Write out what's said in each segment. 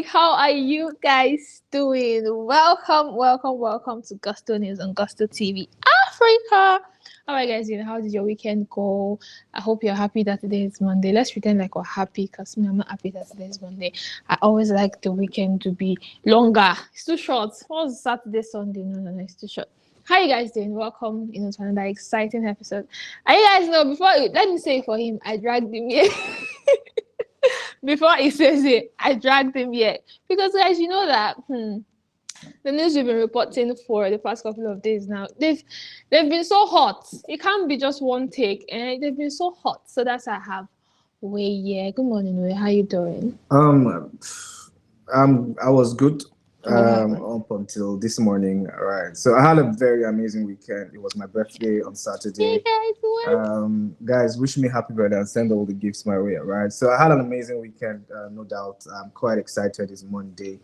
how are you guys doing? Welcome to Gusto News on Gusto TV Africa. How are you guys doing? How did your weekend go? I hope you're happy that today is Monday. Let's pretend like we're happy because me, I'm not happy that today is Monday. I always like the weekend to be longer. It's too short. What's Saturday, Sunday? No, it's too short. How you guys doing? Welcome, to another exciting episode. And you guys know, let me say for him, I dragged him here. Before he says it, I dragged him here. Because guys, you know that the news we've been reporting for the past couple of days now, they've been so hot. It can't be just one take, and they've been so hot. So that's why I have Way. Yeah, good morning, Way. How you doing? I was good up until this morning. All right, so I had a very amazing weekend. It was my birthday on Saturday. Guys, wish me happy birthday and send all the gifts my way. All right, so I had an amazing weekend, no doubt. I'm quite excited. It's Monday.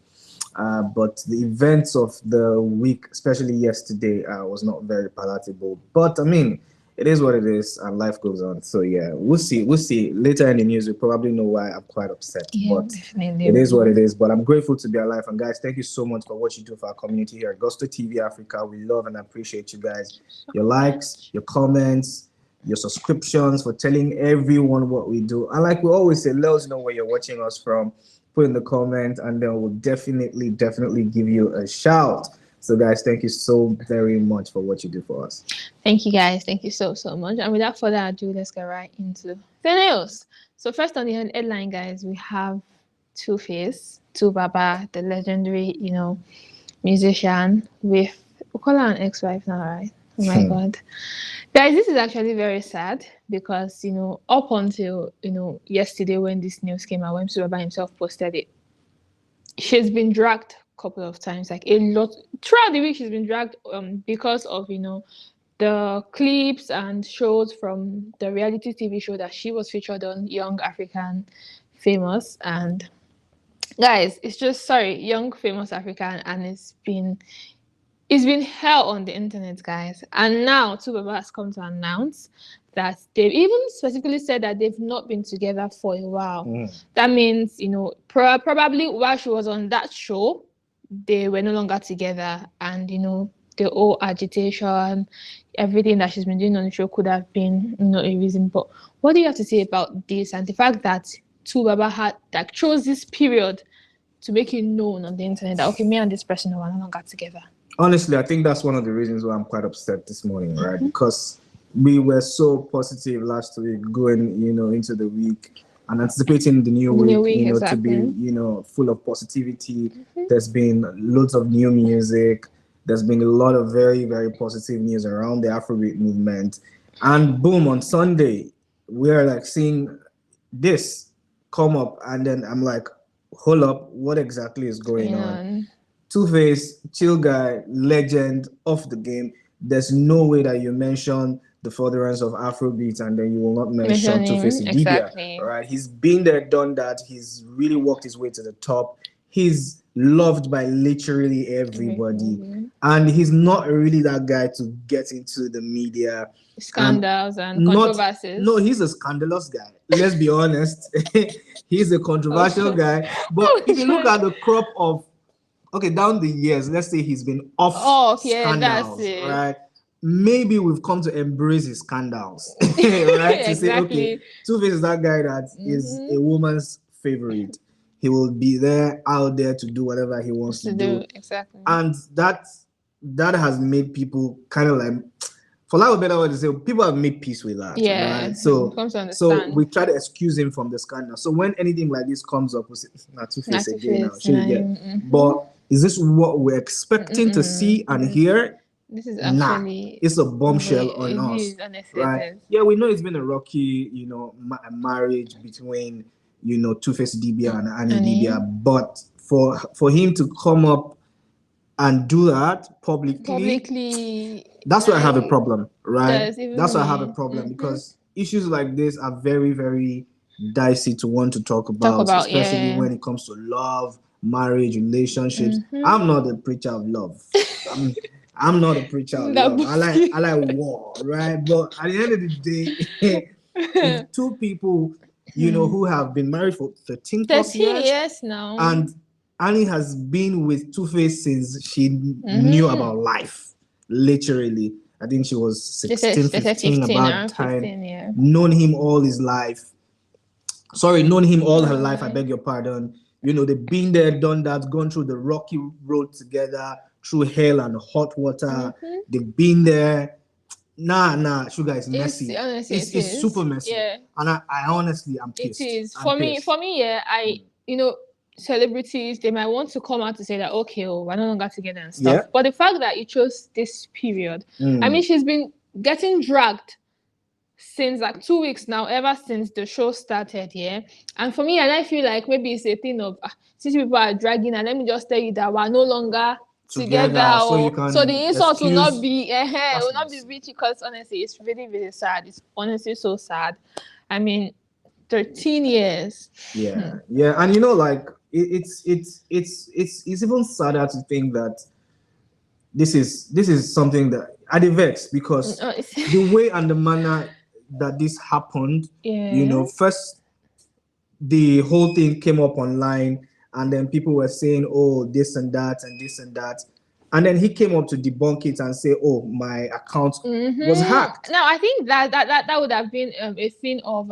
But the events of the week, especially yesterday, was not very palatable. But I mean, it is what it is, and life goes on. So yeah, we'll see. Later in the news, you'll probably know why I'm quite upset. Yeah, but definitely. It is what it is. But I'm grateful to be alive. And guys, thank you so much for what you do for our community here at Gusto TV Africa. We love and appreciate you guys. Your likes, your comments, your subscriptions, for telling everyone what we do. And like we always say, let us know where you're watching us from. Put in the comment, and then we'll definitely give you a shout. So guys, thank you so very much for what you do for us. Thank you guys. Thank you so much. And without further ado, let's get right into the news. So first on the headline, guys, we have Twoface, Baba, the legendary, musician with, we call her an ex-wife now, right? Oh my God. Guys, this is actually very sad because, up until, yesterday when this news came out, when Baba himself posted it, she's been dragged a couple of times, like a lot. Throughout the week, she's been dragged because of, the clips and shows from the reality TV show that she was featured on, Young African Famous. And guys, it's just, Young Famous African, and it's been hell on the internet, guys. And now Baba has come to announce that they've even specifically said that they've not been together for a while. That means, probably while she was on that show, they were no longer together. And, the whole agitation, everything that she's been doing on the show could have been, a reason. But what do you have to say about this and the fact that Baba chose this period to make it known on the internet that, okay, me and this person are no longer together? Honestly, I think that's one of the reasons why I'm quite upset this morning, right? Because we were so positive last week going, into the week and anticipating the new week, exactly. to be, full of positivity. There's been loads of new music. There's been a lot of very, very positive news around the Afrobeat movement. And boom, on Sunday, we're like seeing this come up. And then I'm like, hold up, what exactly is going on? Twoface, chill guy, legend of the game. There's no way that you mention the furtherance of Afrobeat and then you will not mention Twoface Idibia. Exactly. All right, he's been there, done that. He's really worked his way to the top. He's loved by literally everybody, and he's not really that guy to get into the media scandals and controversies. No, he's a scandalous guy. Let's be honest. He's a controversial guy. But if you look at the crop of down the years, let's say he's been off scandals, that's it. Right? Maybe we've come to embrace his scandals, right? To say, okay, Twoface is that guy that is a woman's favorite. He will be there, out there to do whatever he wants to do. Exactly. And that has made people kind of like, for lack of a better word to say, people have made peace with that. Yeah. Right? So we try to excuse him from the scandal. So when anything like this comes up, we say, Twoface again now. But is this what we're expecting to see and hear? This is actually it's a bombshell on us, right? Yeah, we know it's been a rocky, marriage between, Twoface Idibia and Idibia, but for him to come up and do that publicly, that's why I have a problem, right? That's why I have a problem because issues like this are very, very dicey to want to talk about especially when it comes to love, marriage, relationships. I'm not a preacher of love. I'm not a preacher of love. I like war, right? But at the end of the day, if two people, who have been married for 13 plus years now, and Annie has been with Twoface since she knew about life. Literally. I think she was 16, 15 about time. 15, yeah. Known him all his life. Known him all her life, I beg your pardon. You know, they've been there, done that, gone through the rocky road together, through hell and hot water. They've been there. Nah, Sugar is messy. Honestly, it's super messy. Yeah. And I honestly, I'm pissed. It is. For me, yeah, you know, celebrities, they might want to come out to say that, okay, we're no longer together and stuff. Yeah. But the fact that you chose this period, I mean, she's been getting dragged since like 2 weeks now, ever since the show started, yeah. And for me, and I feel like maybe it's a thing of since people are dragging, and let me just tell you that we're no longer together, so the insult will not be will not be reached, because honestly, it's really, really sad. It's honestly so sad. I mean, 13 years. Yeah, yeah, and you know, like it's even sadder to think that this is something that I vex, because the way and the manner that this happened, you know, first the whole thing came up online, and then people were saying, oh, this and that and this and that, and then he came up to debunk it and say, oh, my account was hacked. Now I think that would have been a thing of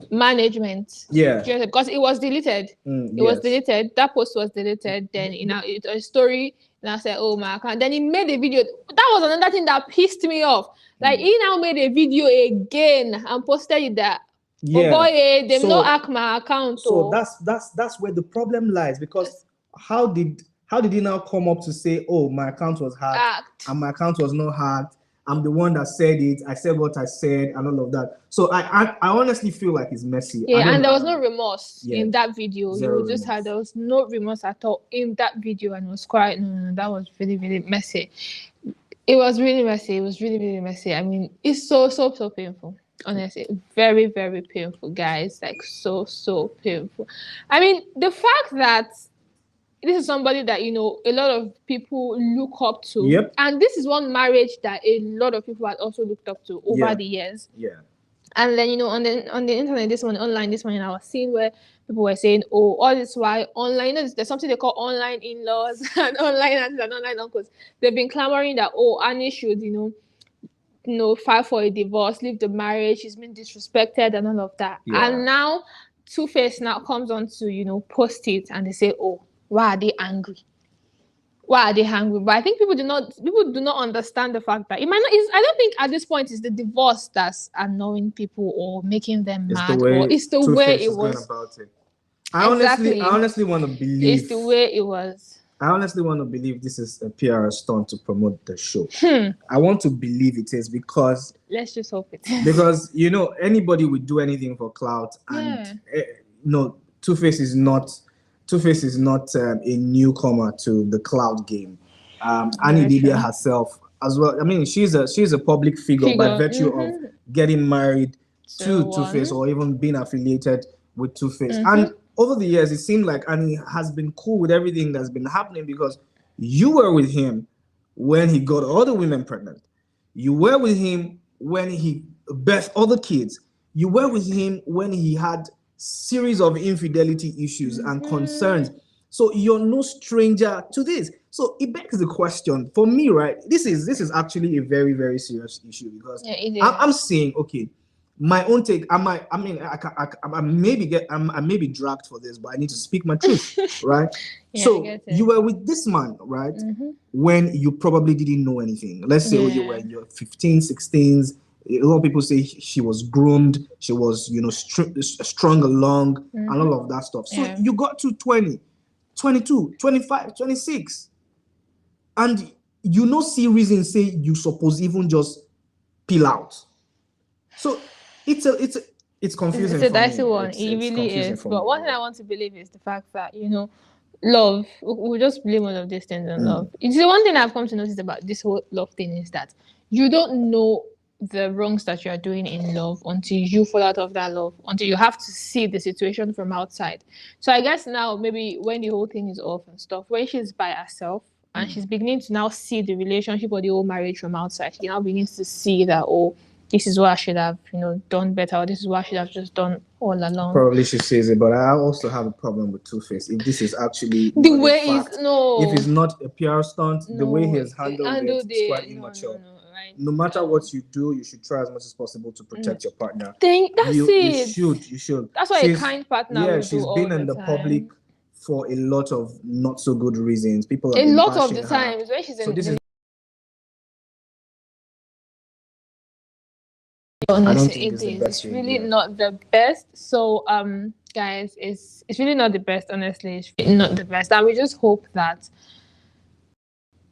management, because it was deleted. It was deleted. That post was deleted. Then it's a story, and I said, oh, my account. Then he made a video. That was another thing that pissed me off. Like he now made a video again and posted it that, oh boy, they not hack my account. So that's where the problem lies, because how did he now come up to say, oh, my account was hacked and my account was not hacked? I'm the one that said it. I said what I said and all of that. So I honestly feel like it's messy. Yeah, and there was no remorse in that video. You just had, there was no remorse at all in that video, and it was quite, no, that was really, really messy. It was really messy. It was really, really messy. I mean, it's so painful. Honestly, very, very painful, guys. Like so painful. I mean, the fact that this is somebody that, you know, a lot of people look up to. Yep. And this is one marriage that a lot of people had also looked up to over the years. Yeah. And then, you know, on the internet, online this morning, I was seeing where people were saying, oh, all this why online, you know, there's something they call online in-laws and online aunts and online uncles. They've been clamoring that, oh, Annie should, you know, file for a divorce, leave the marriage, she's been disrespected and all of that. Yeah. And now Twoface now comes on to, you know, post it, and they say, oh, why are they angry? Why are they angry? But I think people do not understand the fact that it might not. I don't think at this point it's the divorce that's annoying people or making them mad. It's the way it was. About it. I honestly want to believe it's the way it was. I honestly want to believe this is a PR stunt to promote the show. I want to believe it is, because let's just hope it is. Because, you know, anybody would do anything for clout, and no, Twoface is not a newcomer to the cloud game. Annie Idibia herself as well. I mean, she's a public figure by virtue of getting married to Twoface, or even being affiliated with Twoface. And over the years, it seemed like Annie has been cool with everything that's been happening, because you were with him when he got other women pregnant. You were with him when he birthed other kids. You were with him when he had series of infidelity issues and concerns. So you're no stranger to this. So it begs the question for me, right? This is actually a very, very serious issue, because I'm saying, okay, my own take. I may be dragged for this, but I need to speak my truth, right? So you were with this man, right? When you probably didn't know anything. Let's say you were in your 15, 16s. A lot of people say she was groomed, she was, you know, strung along and all of that stuff. So you got to 20, 22, 25, 26, and you no see reason say you suppose even just peel out. So it's confusing. It's a dicey one. It really is. But one thing I want to believe is the fact that, you know, love, we just blame all of these things on love. It's the one thing I've come to notice about this whole love thing is that you don't know the wrongs that you are doing in love until you fall out of that love, until you have to see the situation from outside. So I guess now, maybe when the whole thing is off and stuff, when she's by herself and she's beginning to now see the relationship or the whole marriage from outside, she now begins to see that, oh, this is what I should have, you know, done better, or this is what I should have just done all along. Probably she says it, but I also have a problem with Twoface. If this is actually the way is if it's not a PR stunt, the way he has handled it is quite immature. No matter what you do, you should try as much as possible to protect your partner. You should. That's why a kind partner. Yeah, she's been in the public for a lot of not so good reasons. People have a lot of the times when she's in. Honestly, it's really not the best. So guys, it's really not the best. Honestly, it's really not the best, and we just hope that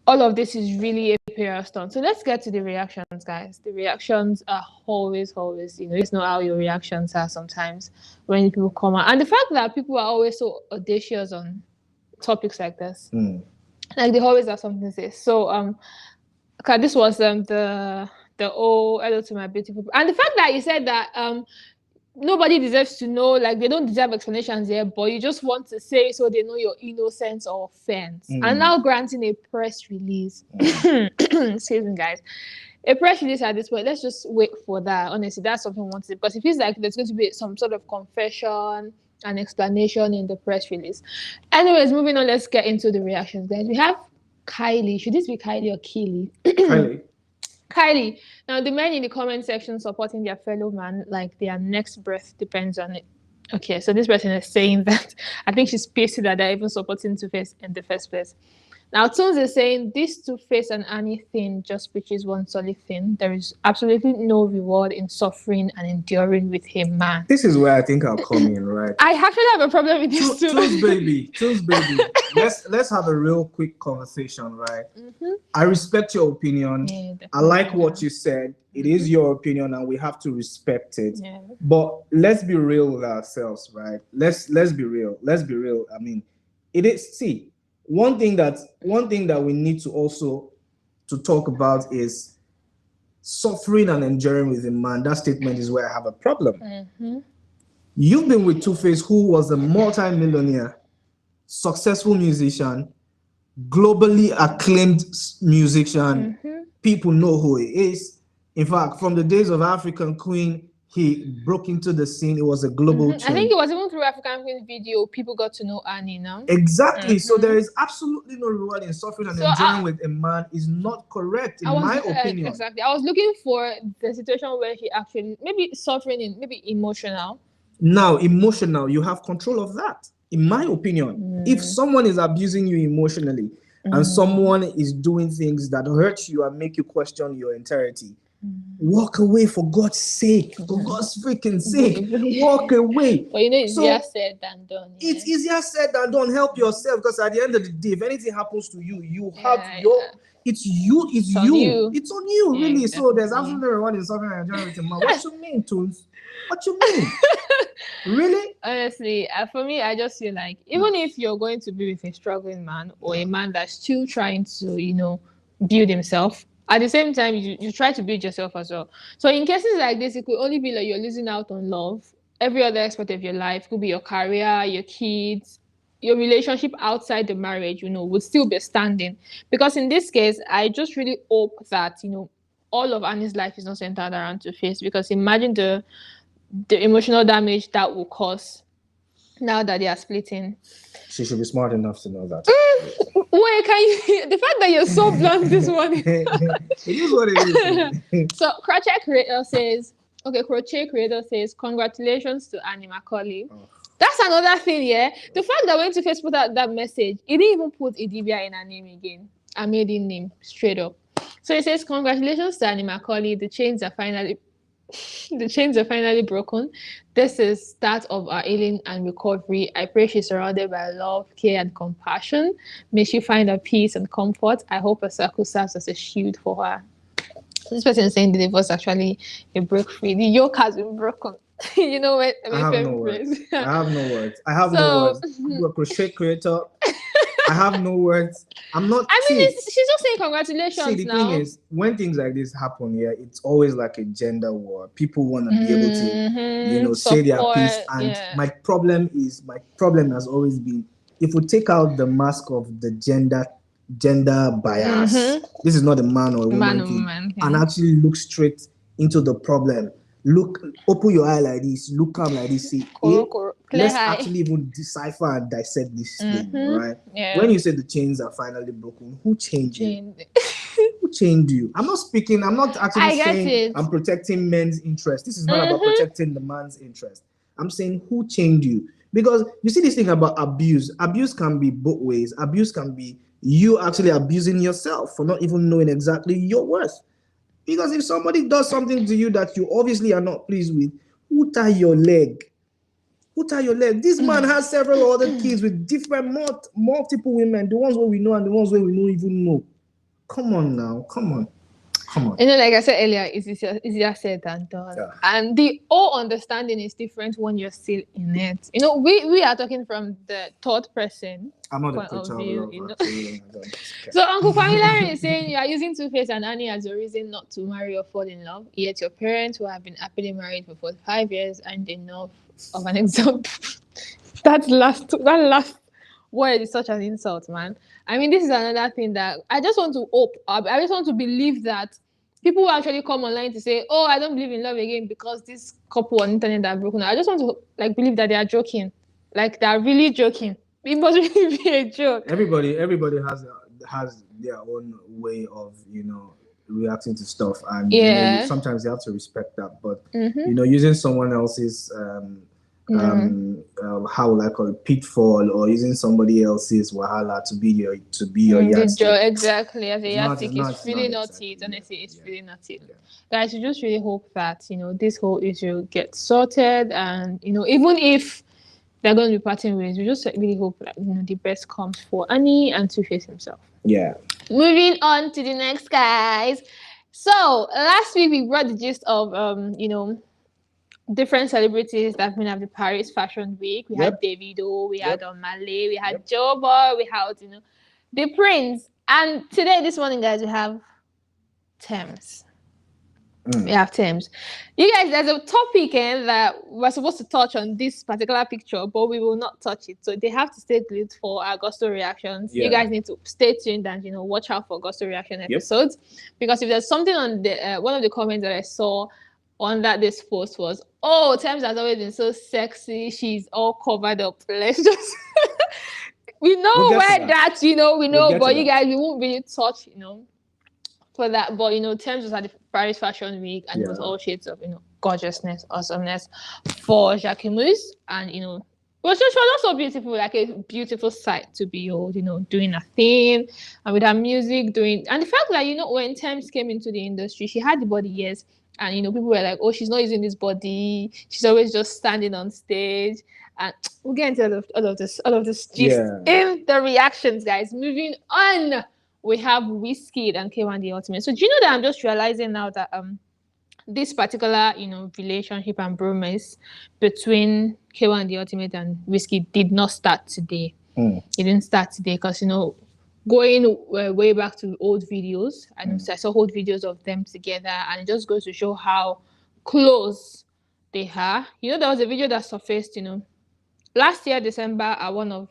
all of this is really a PR stunt. So let's get to the reactions, guys. The reactions are always, you know how your reactions are sometimes when people come out, and the fact that people are always so audacious on topics like this, like they always have something to say. So okay, this was the oh, hello to my beautiful, and the fact that you said that nobody deserves to know, like they don't deserve explanations here, but you just want to say so they know your innocence or offense. And now granting a press release, excuse me, guys, a press release at this point, let's just wait for that. Honestly, that's something we want to see, because it feels like there's going to be some sort of confession and explanation in the press release. Anyways, moving on, let's get into the reactions, guys. We have Kylie. Should this be Kylie or Keely? Kylie. Now, the men in the comment section supporting their fellow man, like their next breath depends on it. Okay, so this person is saying that I think she's pissed that they're even supporting Twoface in the first place. Now, Tones is saying this Twoface and Annie thing just preaches one solid thing. There is absolutely no reward in suffering and enduring with him, man. This is where I think I'll come in, right? I actually have a problem with this too. Tones baby. Let's have a real quick conversation, right? I respect your opinion. Yeah, I like what you said. It is your opinion, and we have to respect it. Yeah. But let's be real with ourselves, right? Let's be real. I mean, it is. See. One thing that we need to also talk about is suffering and enduring with a man. That statement is where I have a problem. You've been with Twoface, who was a multi-millionaire, successful musician, globally acclaimed musician. People know who he is. In fact, from the days of African Queen, he broke into the scene. It was a global trend. I think it was even through African Queen video people got to know Annie now. Exactly. So there is absolutely no reward in suffering and enduring with a man is not correct in my opinion. Exactly. I was looking for the situation where he actually maybe suffering in maybe emotional. Now, emotional, you have control of that. In my opinion, if someone is abusing you emotionally and someone is doing things that hurt you and make you question your entirety, walk away, for God's sake. For God's freaking sake. Walk away. But you know, it's easier said than done. Yeah? It's easier said than done. Help yourself, because at the end of the day, if anything happens to you, you have it's you. It's on you, really. So there's absolutely no one in suffering and enjoying with a man. What you mean, Toons? What you mean? Really? Honestly, for me, I just feel like even if you're going to be with a struggling man or a man that's still trying to, build himself, at the same time, you try to build yourself as well. So in cases like this, it could only be like you're losing out on love. Every other aspect of your life could be your career, your kids, your relationship outside the marriage, would still be standing. Because in this case, I just really hope that, all of Annie's life is not centered around Twoface. Because imagine the emotional damage that will cause now that they are splitting. She should be smart enough to know that. Wait, the fact that you're so blunt this morning. It is what it is. So Crochet Creator says, congratulations to Annie Macaulay. Oh. That's another thing, yeah. The fact that when Twoface put out that message, he didn't even put Idibia in her name again. A maiden name, straight up. So it says, congratulations to Annie Macaulay. The chains are finally broken. This is start of our healing and recovery. I pray she's surrounded by love, care, and compassion. May she find her peace and comfort. I hope her circle serves as a shield for her. This person is saying the divorce actually a break free. The yoke has been broken. You know what? I have no words. I have no words. You're a crochet creator. I have no words. I'm not. She's just saying congratulations. See, the thing is, when things like this happen, it's always like a gender war. People want to be able to, say their piece. And my problem has always been, if we take out the mask of the gender bias, this is not a man or a woman thing, and actually look straight into the problem. look, open your eye like this, look calm like this, say, let's actually even decipher and dissect this thing, right? Yeah. When you say the chains are finally broken, who changed you? Who changed you? I'm not actually saying I'm protecting men's interest. This is not about protecting the man's interest. I'm saying who changed you? Because you see this thing about abuse. Abuse can be both ways. Abuse can be you actually abusing yourself for not even knowing exactly your worth. Because if somebody does something to you that you obviously are not pleased with, who tie your leg? Who tie your leg? This man has several other kids with different multiple women, the ones where we know and the ones where we don't even know. Come on now, come on. You know, like I said earlier, it's easier said than done. Yeah. And the whole understanding is different when you're still in it. You know, we are talking from the third person. I'm not point of view, you know. So Uncle Kwame is saying you are using Twoface and Annie as a reason not to marry or fall in love. Yet your parents, who have been happily married for 45 years, aren't enough of an example. that last word is such an insult, man. I mean, this is another thing that I just want to hope. I just want to believe that people will actually come online to say, "Oh, I don't believe in love again because this couple on the internet are broken." I just want to believe that they are joking, like they are really joking. It must really be a joke. Everybody has their own way of reacting to stuff, and sometimes they have to respect that. But using someone else's how will I call it, pitfall, or using somebody else's wahala to be your yardstick. Exactly, as a yardstick, it's really not it. Honestly, it's really not it. Guys, you just really hope that this whole issue gets sorted, and even if they're going to be parting ways, we just really hope that the best comes for Annie and Twoface himself. Yeah. Moving on to the next, guys. So last week we brought the gist of different celebrities that have been at the Paris Fashion Week. We had Davido, we had Malay, we had Joe Boy, we had the Prince, and today, this morning, guys, we have Thames. We have Thames. You guys, there's a topic that we're supposed to touch on this particular picture, but we will not touch it. So they have to stay glued for our Gusto reactions. Yeah. You guys need to stay tuned and watch out for Gusto reaction episodes, because if there's something on the one of the comments that I saw on this post was, "Oh, Thames has always been so sexy. She's all covered up." Let's just we know where that we know, but you guys, we won't really touch for that. But Thames was at the Paris Fashion Week, and it was all shades of gorgeousness, awesomeness for Jacquemus, and it was just also beautiful, like a beautiful sight to behold. Doing a thing, and with her music and the fact that when Thames came into the industry, she had the body, yes. And people were like, "Oh, she's not using this body. She's always just standing on stage." And we'll get into all of this gist in the reactions, guys. Moving on, we have Wizkid and K1 The Ultimate. So do you know that I'm just realizing now that this particular relationship and bromance between K1 The Ultimate and Wizkid did not start today. It didn't start today because going way back to old videos, I saw old videos of them together, and it just goes to show how close they are. There was a video that surfaced, last year, December, at one of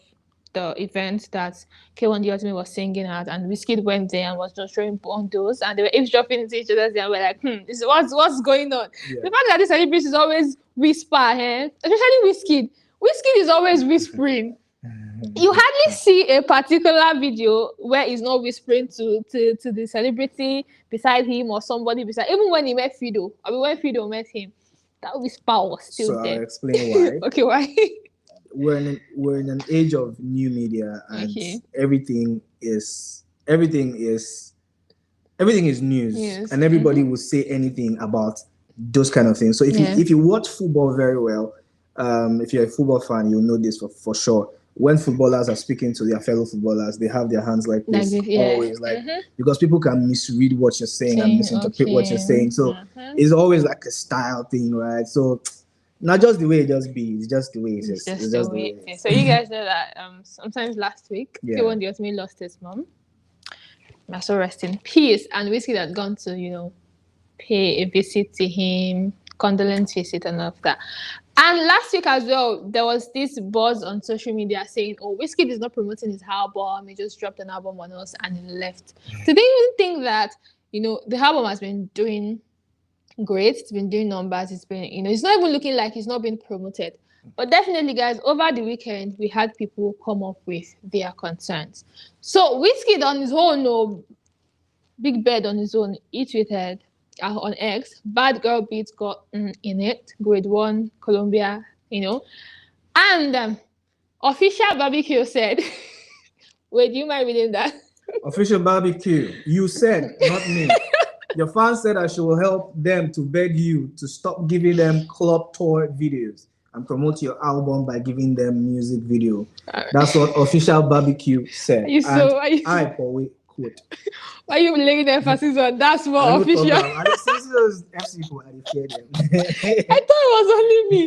the events that K1 The Ultimate was singing at, and Wizkid went there and was just showing bundles, and they were eavesdropping into each other's, and we're like, this is what's going on? Yeah. The fact that this celebrity is always especially Wizkid. Wizkid is always whispering. You hardly see a particular video where he's not whispering to the celebrity beside him or somebody beside. Even when he met Fido, when Fido met him, that whisper was still there. I'll explain why. Okay, why? We're in an age of new media, and everything is news, and everybody will say anything about those kind of things. So if you watch football very well, if you're a football fan, you'll know this for sure. When footballers are speaking to their fellow footballers, they have their hands like this, always, because people can misread what you're saying and misinterpret what you're saying. So it's always like a style thing, right? So not just the way it just be, it's just the way it is. It's just the way it is. So you guys know that sometimes last week, K1 The Ultimate lost his mom. So rest in peace. And Wizkid had gone to, pay a visit to him, condolence visit and all of that. And last week as well, there was this buzz on social media saying, "Oh, Wizkid is not promoting his album. He just dropped an album on us and he left." So they even think that, the album has been doing great. It's been doing numbers. It's been, it's not even looking like it's not been promoted. But definitely, guys, over the weekend, we had people come up with their concerns. So Wizkid on his own, no, Big Bird on his own, he tweeted on X, bad girl beats got in it, grade 1, Colombia, And Official Barbecue said, wait, do you mind reading that? Official Barbecue, you said, not me. Your fans said I should help them to beg you to stop giving them club tour videos and promote your album by giving them music video. That's what Official Barbecue said. I quote. Why are you laying emphasis on that's what Official? I thought it was only me.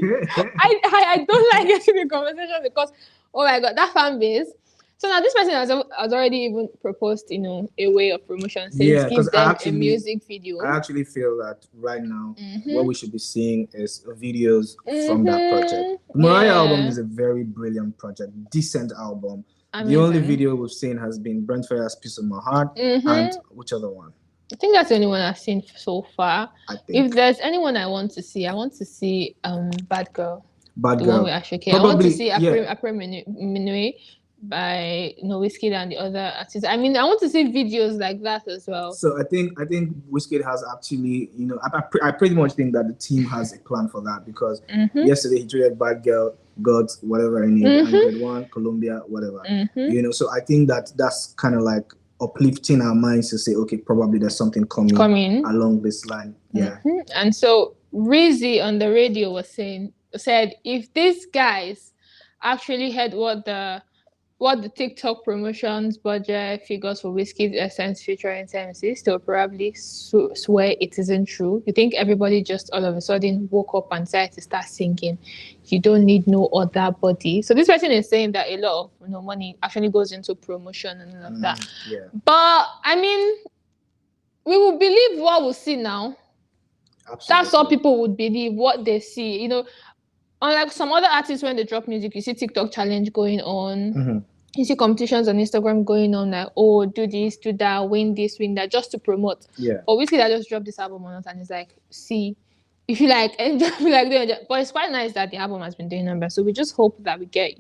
I don't like getting in conversation because, oh my God, that fan base. So now this person has already even proposed, a way of promotion. Says give them a music video. I actually feel that right now, what we should be seeing is videos from that project. The Mariah album is a very brilliant project, decent album. Amazing. The only video we've seen has been Brent Faiyaz's Piece of My Heart, and which other one? I think that's the only one I've seen so far. If there's anyone I want to see Bad Girl. Bad the Girl. One with Ashake. I want to see Après Minuit by Wizkid and the other artists. I mean, I want to see videos like that as well. So I think Wizkid has actually, I pretty much think that the team has a plan for that because yesterday he tweeted Bad Girl, got whatever in it, and grade 1, Colombia, whatever. So I think that's kind of like uplifting our minds to say, okay, probably there's something coming along this line. Yeah. And so Rizzy on the radio said if these guys actually had what the TikTok promotions budget figures for Wizkid's Essence featuring TMC, they'll probably swear it isn't true. You think everybody just all of a sudden woke up and decided to start singing? You don't need no other body. So this person is saying that a lot of money actually goes into promotion and all of that. Yeah. But I mean, we will believe what we see now. Absolutely. That's all people would believe, what they see. Unlike some other artists, when they drop music, you see TikTok challenge going on. You see competitions on Instagram going on, like, oh, do this, do that, win this, win that, just to promote. Yeah. But Wizkid that just dropped this album on us, and it's like, see, if you like enjoy, but it's quite nice that the album has been doing numbers. So we just hope that we get,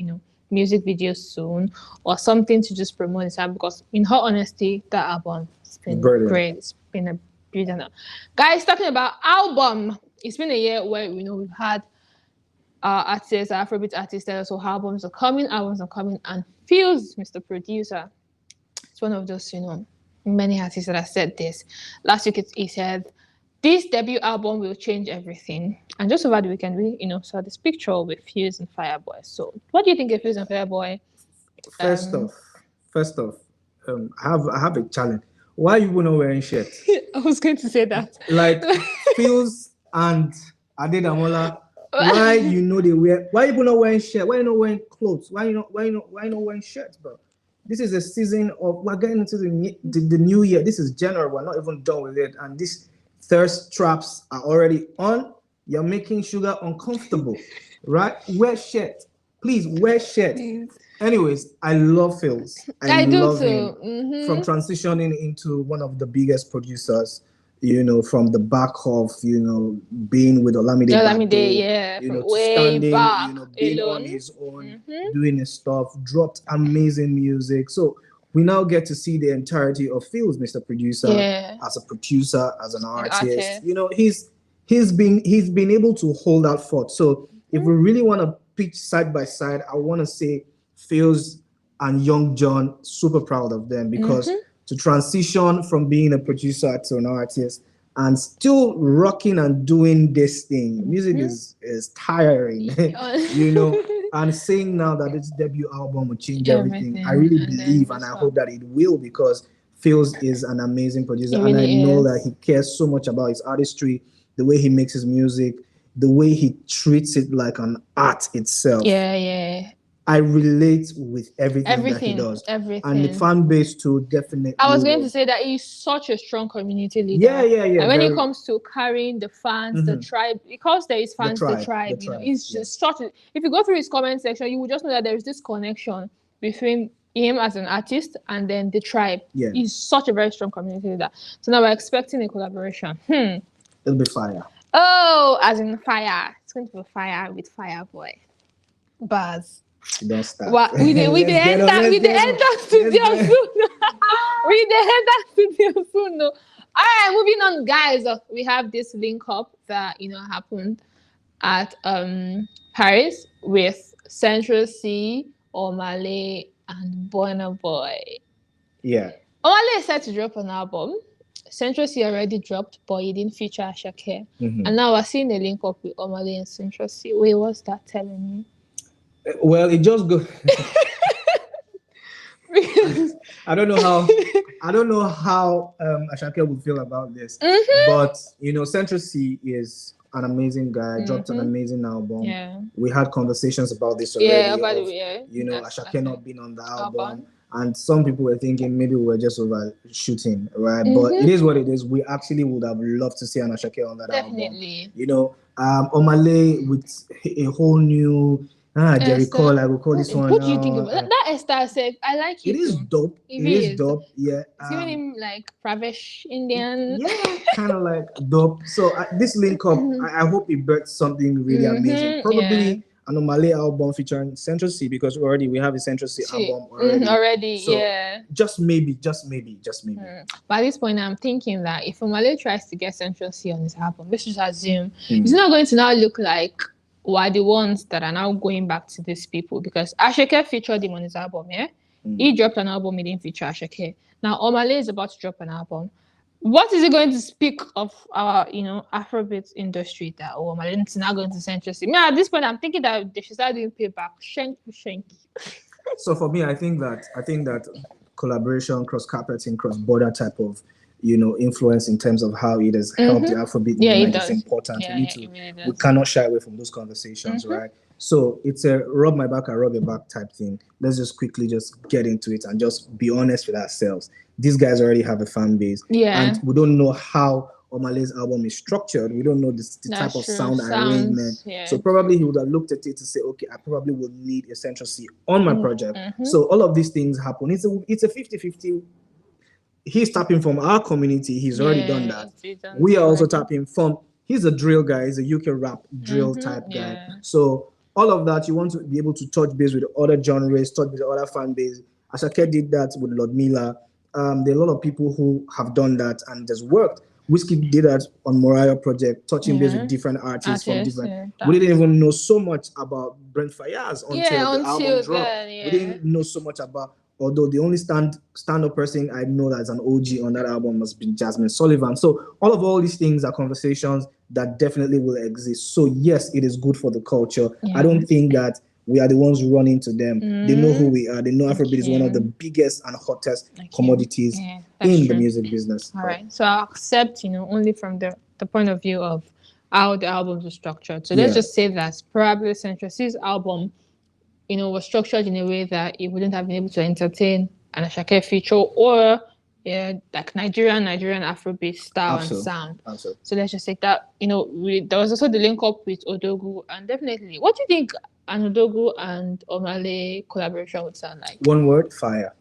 music videos soon or something to just promote this album, because in all honesty, that album has been great. It's been a brilliant. Guys, talking about album, it's been a year where we've had artists, Afrobeat artists, that also albums are coming, and Feels, Mr. Producer, it's one of those, many artists that have said this. Last week he said, this debut album will change everything. And just over the weekend, we, saw this picture with Feels and Fireboy. So what do you think of Feels and Fireboy? First off, I have a challenge. Why are you not wearing shirts? I was going to say that. Like Feels and Adedamola. Why why you not wearing shirts? Why you not wearing clothes? Why you not wearing shirts, bro? This is a season of, we're getting into the new year. This is January, we're not even done with it, and these thirst traps are already on. You're making sugar uncomfortable, right? Wear shirt, please wear shirt. Anyways, I love Phils. I love him. From transitioning into one of the biggest producers, from the back of, being with Olamide, way back, being on his own, doing his stuff, dropped amazing music. So we now get to see the entirety of Phils, Mr. Producer, as a producer, as an artist. He's been able to hold out fort. So if we really want to pitch side by side, I want to say Phils and Young John, super proud of them, because to transition from being a producer to an artist and still rocking and doing this thing. Music is tiring, and saying now that this debut album will change everything. I really believe and I hope that it will, because Phils is an amazing producer, and I know that he cares so much about his artistry, the way he makes his music, the way he treats it like an art itself. I relate with everything that he does. And the fan base too, definitely. I was going to say that he's such a strong community leader. And when it comes to carrying the fans, the tribe, because there is fans, the tribe, he's just such a, if you go through his comment section, you will just know that there is this connection between him as an artist and then the tribe. He's such a very strong community leader. So now we're expecting a collaboration. It'll be fire. Oh, as in fire. It's going to be fire with Fireboy. Buzz. Don't start. What we enter studio soon. We enter studio soon. All right, moving on, guys. We have this link up that happened at Paris with Central C, Omale, and Burna Boy. Yeah. Omale is set to drop an album. Central C already dropped, but he didn't feature Ashake. And now we're seeing a link up with Omale and Central C. Wait, what's that telling you? Well, it just goes. I don't know how Ashake would feel about this, but Central C is an amazing guy. Dropped an amazing album. Yeah. We had conversations about this already. Yeah, about Ashake not being on the album. And some people were thinking maybe we were just overshooting, right? But it is what it is. We actually would have loved to see an Ashake on that album. Definitely. Omale with a whole new Jerry Cole, I will call this one. What do you think about that? Esther said, I like it. It is dope. It is dope. Yeah. It's giving him like Pravesh Indian. Yeah, kind of like dope. So this link up, I hope it births something really amazing. Probably an Omale album featuring Central C, because we have a Central C album already. So just maybe. But at this point, I'm thinking that if Omale tries to get Central C on his album, let's just assume it's not going to now look like we're the ones that are now going back to these people, because Ashake featured him on his album, He dropped an album, he didn't feature Ashake. Now Omale is about to drop an album. What is it going to speak of our, Afrobeat industry that Omale is now going to Central C? At this point, I'm thinking that they should start doing payback. Shanky. So for me, I think that collaboration, cross-carpeting, cross-border type of influence in terms of how it has helped the Afrobeat movement is important. We cannot shy away from those conversations, right? So it's a rub my back, I rub your back type thing. Let's just quickly get into it and just be honest with ourselves. These guys already have a fan base, and we don't know how Omale's album is structured. We don't know the type of sound arrangement. So probably he would have looked at it to say, okay, I probably will need a Central C on my project. So all of these things happen. It's a 50-50. He's tapping from our community. He's already done that. We are also tapping from. He's a drill guy. He's a UK rap drill type guy. So all of that, you want to be able to touch base with other genres, touch with the other fan base. Ashake did that with Lord Miller. There are a lot of people who have done that and it has worked. Wizkid did that on Mariah project, touching base with different artists from different. We didn't even know so much about Brent Faiyaz until the album dropped. We didn't know so much about. Although the only stand-up person I know that's an OG on that album must be Jasmine Sullivan. So all these things are conversations that definitely will exist. So yes, it is good for the culture. I don't think that we are the ones running to them. They know who we are. They know Afrobeat is one of the biggest and hottest commodities in the music business. All right. So I accept, only from the point of view of how the albums are structured. So let's just say that probably Central C's album was structured in a way that it wouldn't have been able to entertain an Ashake feature or like Nigerian Afrobeat style and sound. Absolutely. So let's just say that, there was also the link up with Odogu, and definitely, what do you think an Odogu and Omale collaboration would sound like? One word, fire.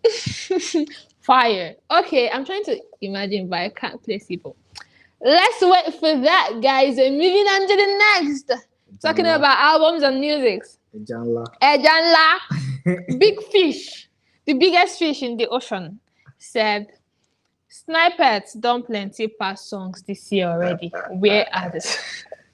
Fire. Okay, I'm trying to imagine, but I can't place people. Let's wait for that, guys. And moving on to the next. Talking about albums and music. Ejanla. Big fish. The biggest fish in the ocean said, Snippets done plenty past songs this year already. Where are they?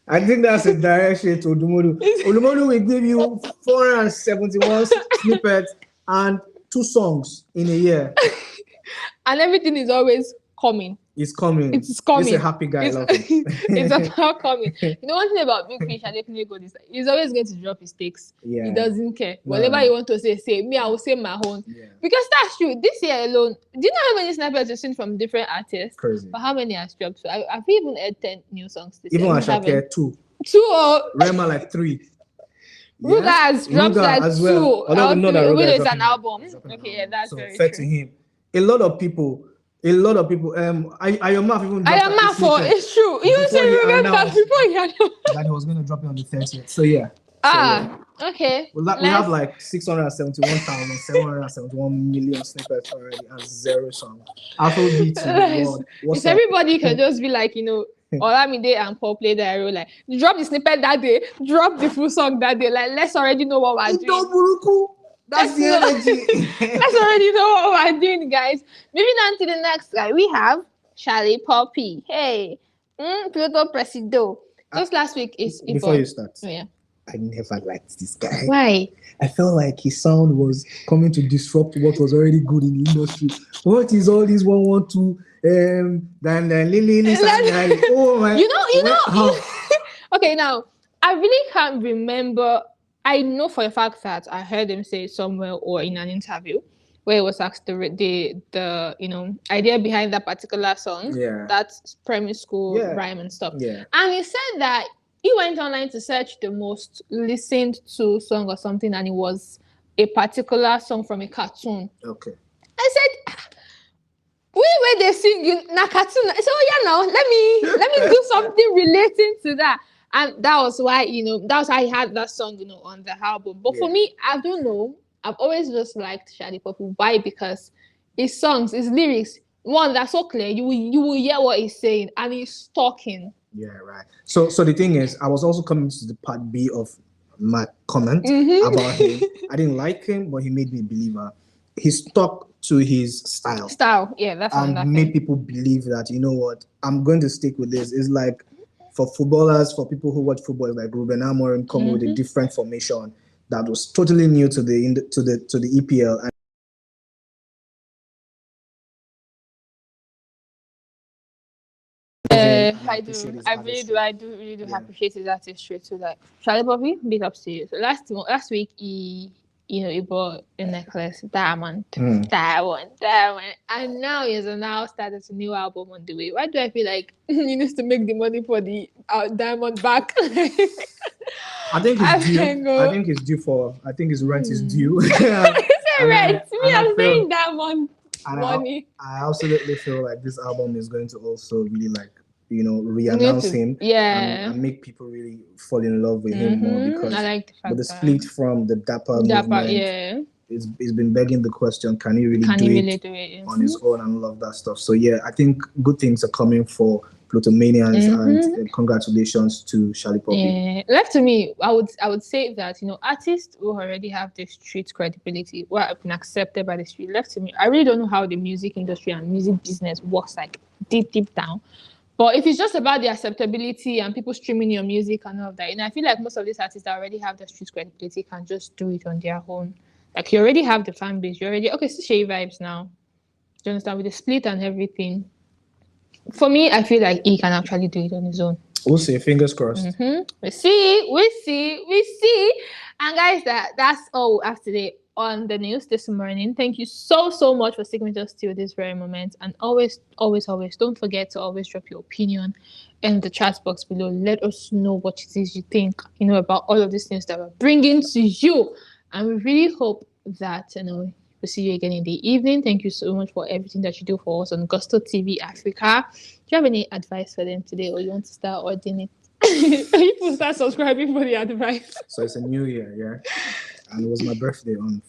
I think that's a direct shade to Odumodu. Odumodu will give you 471 snippets and 2 songs in a year. And everything is always coming. It's coming. It's coming. He's a happy guy. It's about coming. One thing about Big Fish, I definitely go this. He's always going to drop his takes. Yeah. He doesn't care. No. Whatever you want to say. Me, I will say my own. Yeah. Because that's true. This year alone, do you know how many snippets you've seen from different artists? Crazy. But how many has dropped? So I've even heard 10 new songs this year. Even Ashake 2. 2 or Rema like 3. Ruga has dropped like as well. 2. Although we know that Ruga is an album. Okay, that's very true. To him. A lot of people, Ayoma even dropped it's true. You still remember before he had that he was going to drop it on the 30th. So yeah. Okay. We have like 671,771 million snippets already and 0 songs. Afrobeat in the world. If everybody can just be like, Olamide and Paul played that role. Like, drop the snippet that day, drop the full song that day. Like, let's already know what we're doing. That's the energy. Let's already know what we're doing, guys. Moving on to the next guy, we have Charlie Poppy. Hey, Pluto Presido. Just last week is before you start. Yeah. I never liked this guy. Why? I felt like his sound was coming to disrupt what was already good in the industry. What is all this 112? Oh my! You know. Okay, now I really can't remember. I know for a fact that I heard him say somewhere or in an interview where he was asked the idea behind that particular song. Yeah. That's primary school rhyme and stuff. Yeah. And he said that he went online to search the most listened to song or something, and it was a particular song from a cartoon. Okay. I said, where they sing na cartoon. I said, oh yeah, now let me do something relating to that. And that was why, that's why I had that song, on the album. But for me, I don't know. I've always just liked Shadi Poppy. Why? Because his songs, his lyrics, one, that's so clear. You will hear what he's saying, and he's talking. Yeah, right. So the thing is, I was also coming to the part B of my comment about him. I didn't like him, but he made me a believer. He stuck to his style. Yeah, that's and made people believe that, you know what, I'm going to stick with this. It's like for footballers, for people who watch football, like Ruben Amorim come with a different formation that was totally new to the EPL. And I do. I really do appreciate his artistry too. Like Charlie Poppy, big ups to you. So last week he bought a necklace, diamond, and now he's now started a new album on the way. Why do I feel like he needs to make the money for the diamond back? I think it's due. I think it's due I think his rent is due. Is it rent? I'm paying diamond money. I absolutely feel like this album is going to also really re-announce him and make people really fall in love with him more, because I like the fact the split from the Dapper movement, it's been begging the question, can he really do it on his own and all of that stuff. So yeah, I think good things are coming for Plutomanians and congratulations to Charlie Poppy. Yeah, left to me, I would say that artists who already have the street credibility, who have been accepted by the street, left to me, I really don't know how the music industry and music business works like deep down. But if it's just about the acceptability and people streaming your music and all of that, I feel like most of these artists that already have the street credibility can just do it on their own. Like, you already have the fan base. You already, it's Shay vibes now. Do you understand? With the split and everything. For me, I feel like he can actually do it on his own. We'll see. Fingers crossed. We see. And guys, that's all we have today on the news this morning. Thank you so much for sticking with us till this very moment. And always don't forget to always drop your opinion in the chat box below. Let us know what it is you think, about all of these things that we're bringing to you. And we really hope that, we'll see you again in the evening. Thank you so much for everything that you do for us on Gusto TV Africa. Do you have any advice for them today, or you want to start ordering it? People start subscribing for the advice. So it's a new year, yeah? And it was my birthday on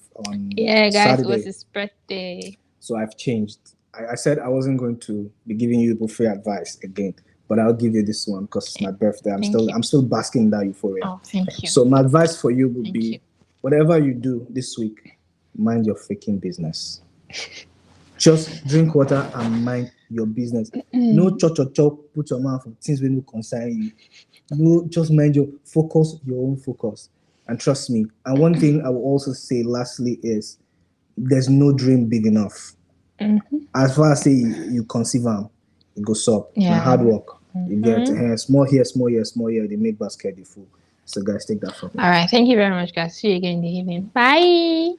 guys, Saturday. It was his birthday. So I've changed. I said I wasn't going to be giving you free advice again, but I'll give you this one because it's my birthday. I'm still basking in that euphoria. Oh, thank you. So my advice for you would be, whatever you do this week, mind your freaking business. Just drink water and mind your business. No chop, put your mouth on things when you concern you. No, just mind your own focus. And trust me. And one thing I will also say lastly is, there's no dream big enough. As far as say you conceive them, it goes up. Yeah. Hard work. You get small here, they make basket the full. So guys, take that from me. All right. Thank you very much, guys. See you again in the evening. Bye.